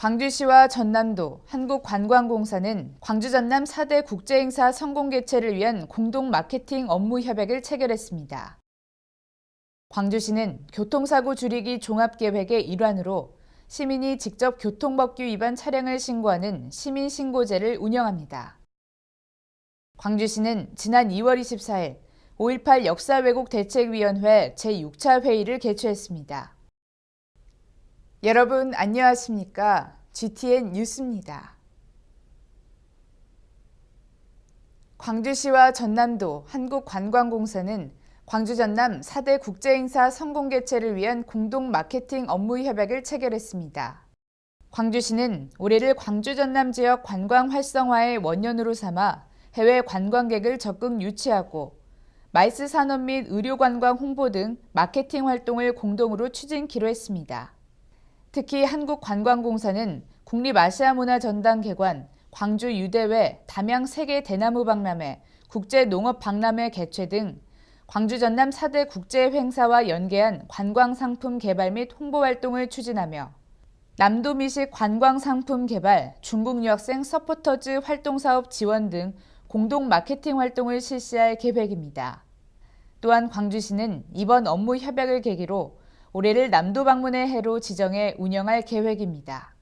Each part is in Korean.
광주시와 전남도 한국관광공사는 광주 전남 4대 국제행사 성공 개최를 위한 공동 마케팅 업무 협약을 체결했습니다. 광주시는 교통사고 줄이기 종합계획의 일환으로 시민이 직접 교통법규 위반 차량을 신고하는 시민신고제를 운영합니다. 광주시는 지난 2월 24일 5.18 역사왜곡대책위원회 제6차 회의를 개최했습니다. 여러분 안녕하십니까? GTN 뉴스입니다. 광주시와 전남도 한국관광공사는 광주 전남 4대 국제행사 성공 개최를 위한 공동 마케팅 업무 협약을 체결했습니다. 광주시는 올해를 광주 전남 지역 관광 활성화의 원년으로 삼아 해외 관광객을 적극 유치하고 마이스 산업 및 의료관광 홍보 등 마케팅 활동을 공동으로 추진키로 했습니다. 특히 한국관광공사는 국립아시아문화전당 개관, 광주 유대회, 담양 세계 대나무 박람회, 국제농업박람회 개최 등 광주 전남 4대 국제행사와 연계한 관광상품 개발 및 홍보 활동을 추진하며 남도미식 관광상품 개발, 중국 유학생 서포터즈 활동사업 지원 등 공동 마케팅 활동을 실시할 계획입니다. 또한 광주시는 이번 업무 협약을 계기로 올해를 남도 방문의 해로 지정해 운영할 계획입니다.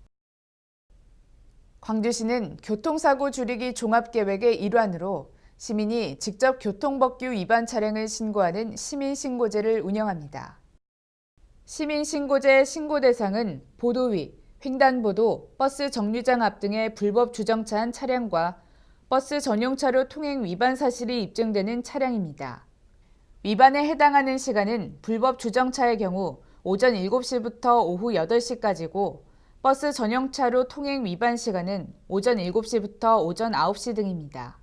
광주시는 교통사고 줄이기 종합계획의 일환으로 시민이 직접 교통법규 위반 차량을 신고하는 시민신고제를 운영합니다. 시민신고제 신고 대상은 보도위, 횡단보도, 버스 정류장 앞 등의 불법 주정차한 차량과 버스 전용차로 통행 위반 사실이 입증되는 차량입니다. 위반에 해당하는 시간은 불법 주정차의 경우 오전 7시부터 오후 8시까지고 버스 전용차로 통행 위반 시간은 오전 7시부터 오전 9시 등입니다.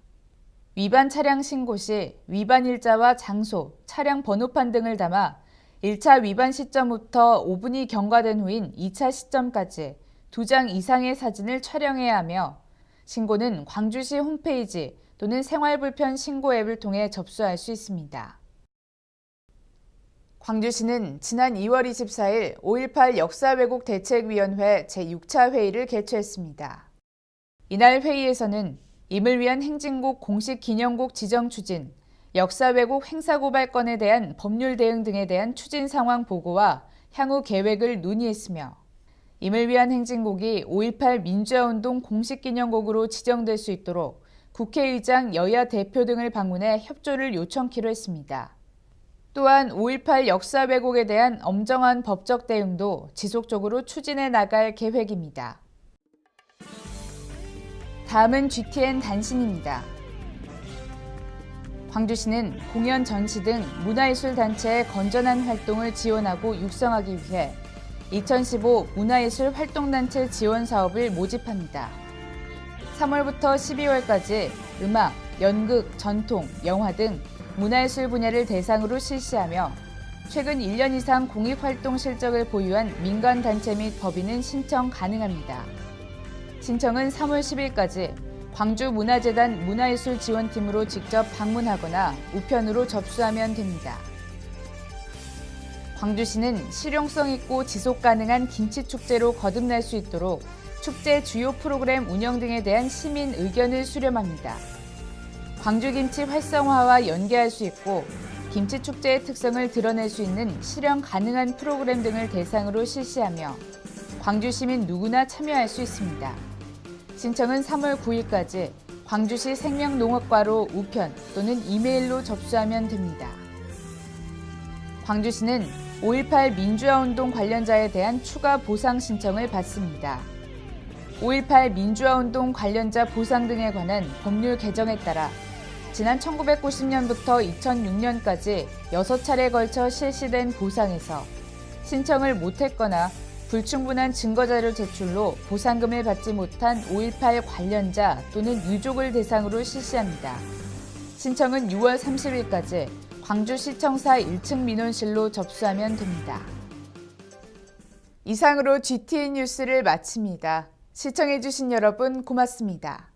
위반 차량 신고 시 위반 일자와 장소, 차량 번호판 등을 담아 1차 위반 시점부터 5분이 경과된 후인 2차 시점까지 2장 이상의 사진을 촬영해야 하며 신고는 광주시 홈페이지 또는 생활불편 신고 앱을 통해 접수할 수 있습니다. 광주시는 지난 2월 24일 5.18 역사왜곡대책위원회 제6차 회의를 개최했습니다. 이날 회의에서는 임을 위한 행진곡 공식 기념곡 지정 추진, 역사왜곡 행사고발건에 대한 법률 대응 등에 대한 추진 상황 보고와 향후 계획을 논의했으며 임을 위한 행진곡이 5.18 민주화운동 공식 기념곡으로 지정될 수 있도록 국회의장, 여야 대표 등을 방문해 협조를 요청키로 했습니다. 또한 5.18 역사 왜곡에 대한 엄정한 법적 대응도 지속적으로 추진해 나갈 계획입니다. 다음은 GTN 단신입니다. 광주시는 공연, 전시 등 문화예술단체의 건전한 활동을 지원하고 육성하기 위해 2015 문화예술 활동단체 지원 사업을 모집합니다. 3월부터 12월까지 음악, 연극, 전통, 영화 등 문화예술 분야를 대상으로 실시하며 최근 1년 이상 공익활동 실적을 보유한 민간단체 및 법인은 신청 가능합니다. 신청은 3월 10일까지 광주문화재단 문화예술지원팀으로 직접 방문하거나 우편으로 접수하면 됩니다. 광주시는 실용성 있고 지속 가능한 김치축제로 거듭날 수 있도록 축제 주요 프로그램 운영 등에 대한 시민 의견을 수렴합니다. 광주김치 활성화와 연계할 수 있고 김치축제의 특성을 드러낼 수 있는 실현 가능한 프로그램 등을 대상으로 실시하며 광주시민 누구나 참여할 수 있습니다. 신청은 3월 9일까지 광주시 생명농업과로 우편 또는 이메일로 접수하면 됩니다. 광주시는 5.18 민주화운동 관련자에 대한 추가 보상 신청을 받습니다. 5.18 민주화운동 관련자 보상 등에 관한 법률 개정에 따라 지난 1990년부터 2006년까지 6차례에 걸쳐 실시된 보상에서 신청을 못했거나 불충분한 증거자료 제출로 보상금을 받지 못한 5.18 관련자 또는 유족을 대상으로 실시합니다. 신청은 6월 30일까지 광주시청사 1층 민원실로 접수하면 됩니다. 이상으로 GTN 뉴스를 마칩니다. 시청해주신 여러분 고맙습니다.